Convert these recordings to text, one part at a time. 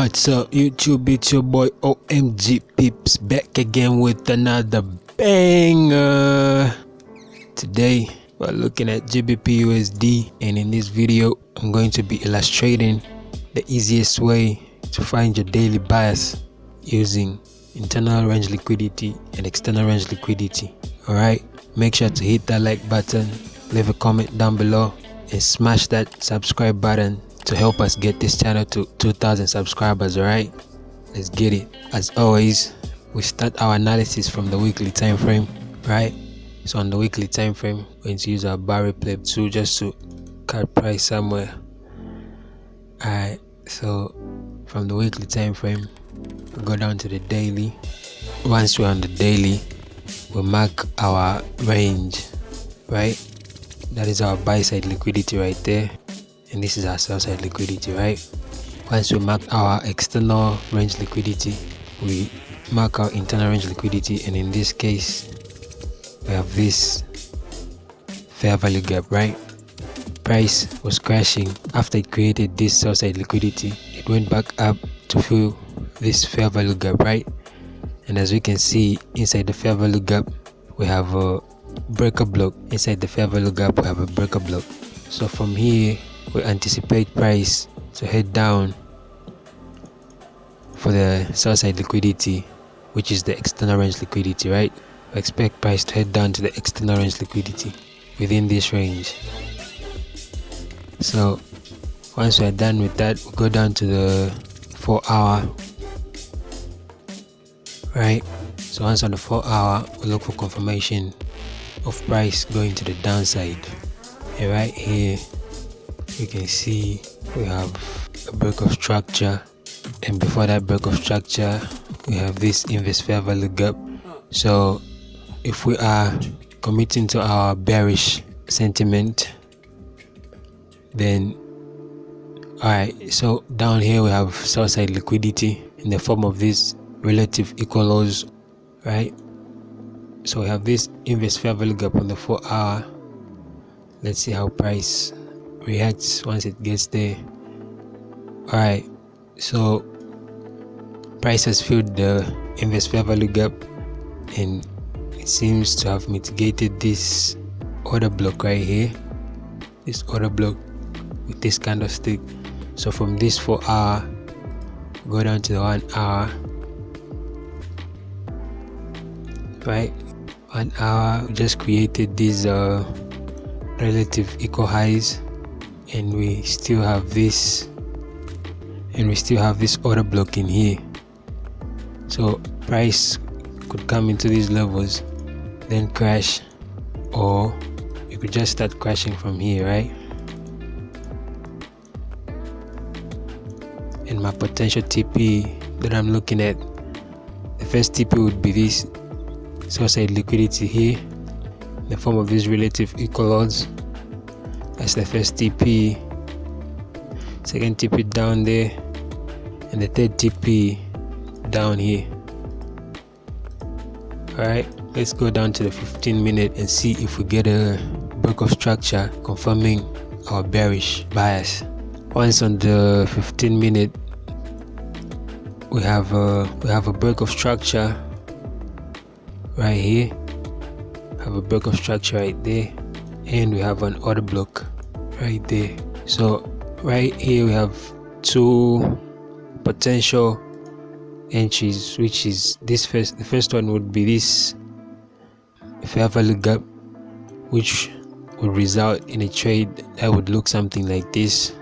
What's up YouTube, it's your boy OMG Peeps back again with another banger. Today we're looking at GBP USD, and in this video I'm going to be illustrating the easiest way to find your daily bias using internal range liquidity and external range liquidity. Alright, make sure to hit that like button, leave a comment down below, and smash that subscribe button to help us get this channel to 2,000 subscribers. Alright, let's get it. As always, we start our analysis from the weekly time frame, right? So on the weekly time frame, we're going to use our bar replay tool just to cut price somewhere. Alright, so from the weekly time frame, we go down to the daily. Once we're on the daily, we mark our range, right? That is our buy side liquidity right there, and this is our sell side liquidity, right? Once we mark our external range liquidity, we mark our internal range liquidity, and in this case we have this fair value gap, right? Price was crashing. After it created this sell side liquidity, it went back up to fill this fair value gap, right? And as we can see, inside the fair value gap we have a breaker block. Inside the fair value gap we have a breaker block. So from here we anticipate price to head down for the sell side liquidity, which is the external range liquidity, right? We expect price to head down to the external range liquidity within this range. So once we're done with that, we go down to the 4 hour, right? So once on the 4 hour, we look for confirmation of price going to the downside. And right here you can see we have a break of structure, and before that break of structure we have this inverse fair value gap. So if we are committing to our bearish sentiment, then alright, so down here we have sell side liquidity in the form of these relative equal lows, right? So we have this inverse fair value gap on the 4 hour. Let's see how price reacts once it gets there. Alright, so price has filled the inverse fair value gap, and it seems to have mitigated this order block right here, this order block with this candlestick. So from this 4 hour go down to the 1 hour, right? 1 hour we just created these relative equal highs, and we still have this order block in here. So price could come into these levels, then crash, or you could just start crashing from here, right? And my potential TP that I'm looking at, the first TP would be this sell side liquidity here in the form of these relative equal odds. That's the first TP. Second TP down there, and the third TP down here. Alright, let's go down to the 15-minute and see if we get a break of structure confirming our bearish bias. Once on the 15-minute, we have a break of structure right here, have a break of structure right there, and we have an order block right there. So right here we have two potential entries, which is this the first one would be this fair value gap, which would result in a trade that would look something like this.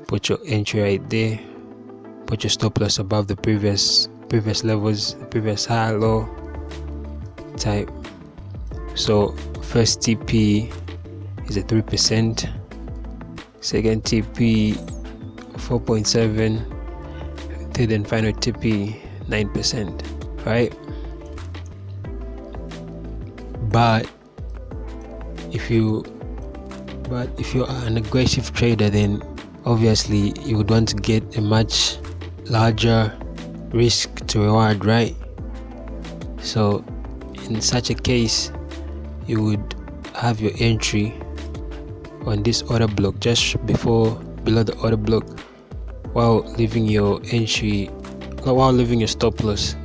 Put your entry right there, put your stop loss above the previous levels, the previous high low type. So first TP is a 3%, second TP 4.7, third and final TP 9%, right? But if you are an aggressive trader, then obviously you would want to get a much larger risk to reward, right? So in such a case, you would have your entry on this order block just below the order block, while leaving your stop loss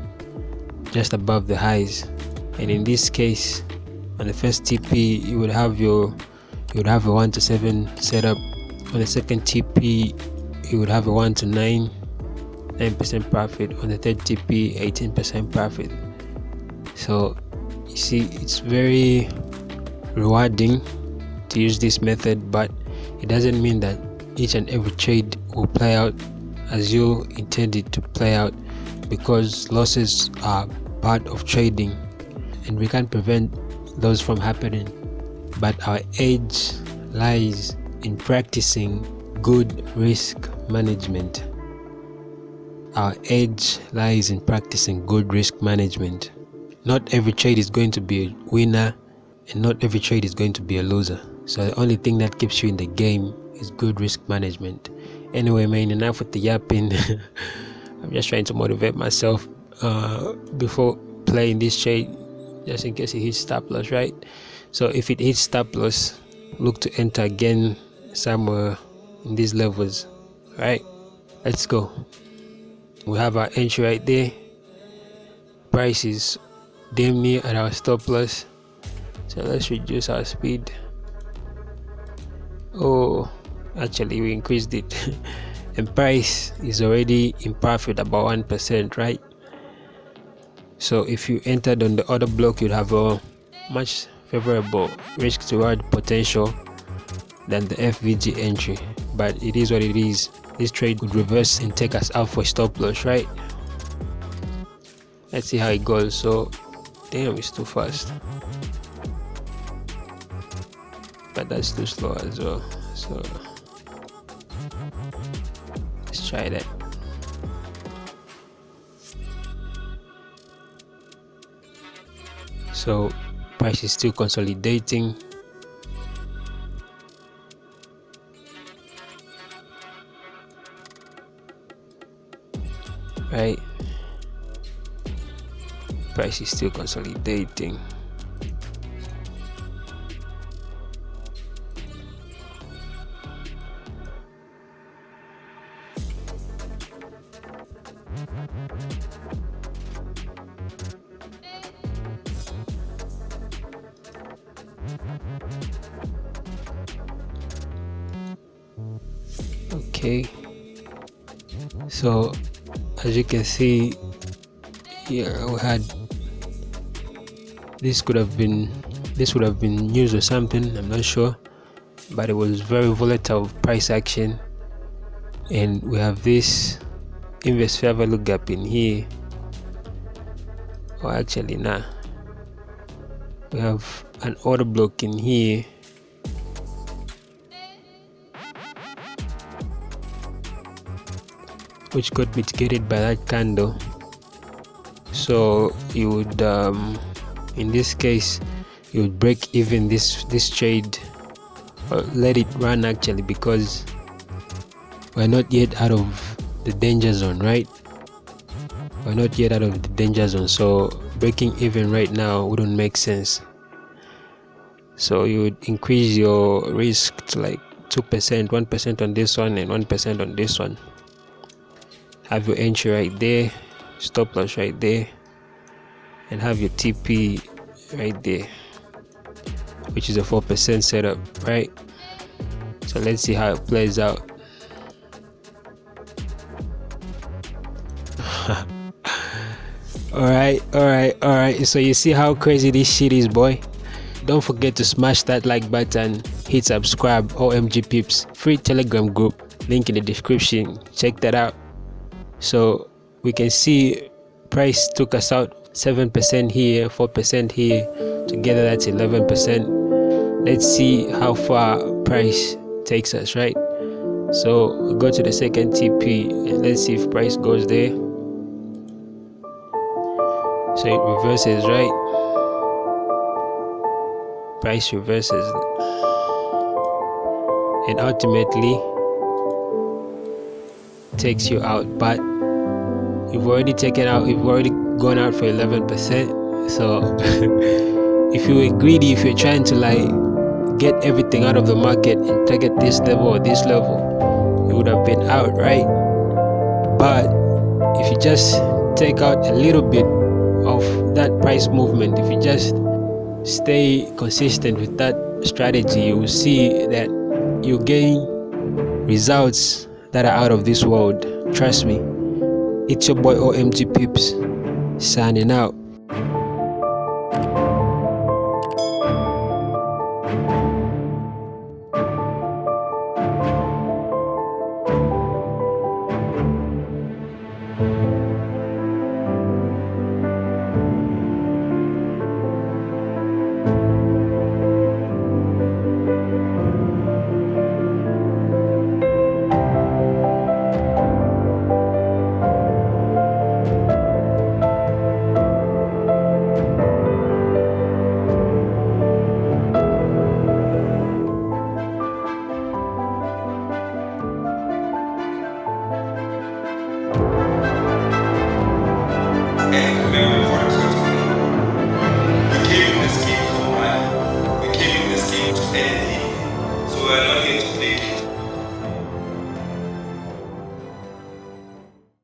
just above the highs. And in this case, on the first TP, you would have a 1 to 7 setup. On the second TP, you would have a 1 to 9% profit. On the third TP, 18% profit. So you see, it's very rewarding to use this method, but it doesn't mean that each and every trade will play out as you intended to play out, because losses are part of trading and we can't prevent those from happening. But our edge lies in practicing good risk management. Our edge lies in practicing good risk management. Not every trade is going to be a winner, and not every trade is going to be a loser. So the only thing that keeps you in the game is good risk management. Anyway, man, enough with the yapping. I'm just trying to motivate myself before playing this trade, just in case it hits stop loss, right? So if it hits stop loss, look to enter again somewhere in these levels. Right, let's go. We have our entry right there. Price is damn near at our stop loss, so let's reduce our speed. Oh, actually we increased it. And price is already in profit about 1%, right? So if you entered on the other block, you'd have a much favorable risk to reward potential than the FVG entry. But it is what it is. This trade would reverse and take us out for stop loss, right? Let's see how it goes. So damn, it's too fast, but that's too slow as well. So let's try that. So price is still consolidating. Right, price is still consolidating. Okay, so as you can see here, we had this would have been news or something, I'm not sure, but it was very volatile price action. And we have this inverse fair value gap in here, or actually nah, we have an order block in here, which got mitigated by that candle. So you would in this case you would break even this trade, or let it run actually, because we're not yet out of the danger zone, right? We're not yet out of the danger zone, so breaking even right now wouldn't make sense. So you would increase your risk to like 2%, 1% on this one and 1% on this one. Have your entry right there, stop loss right there, and have your TP right there, which is a 4% setup, right? So let's see how it plays out. Alright, so you see how crazy this shit is, boy. Don't forget to smash that like button, hit subscribe. OMG Pips free Telegram group, link in the description, check that out. So we can see price took us out 7% here, 4% here, together that's 11%. Let's see how far price takes us, right? So we go to the second TP and let's see if price goes there. So it reverses, right? Price reverses, and ultimately takes you out, but you've already gone out for 11%. So if you were greedy, if you're trying to like get everything out of the market and target this level or this level, you would have been out, right? But if you just take out a little bit of that price movement, if you just stay consistent with that strategy, you will see that you gain results that are out of this world. Trust me. It's your boy OMG Pips signing out. Okay, moving forward.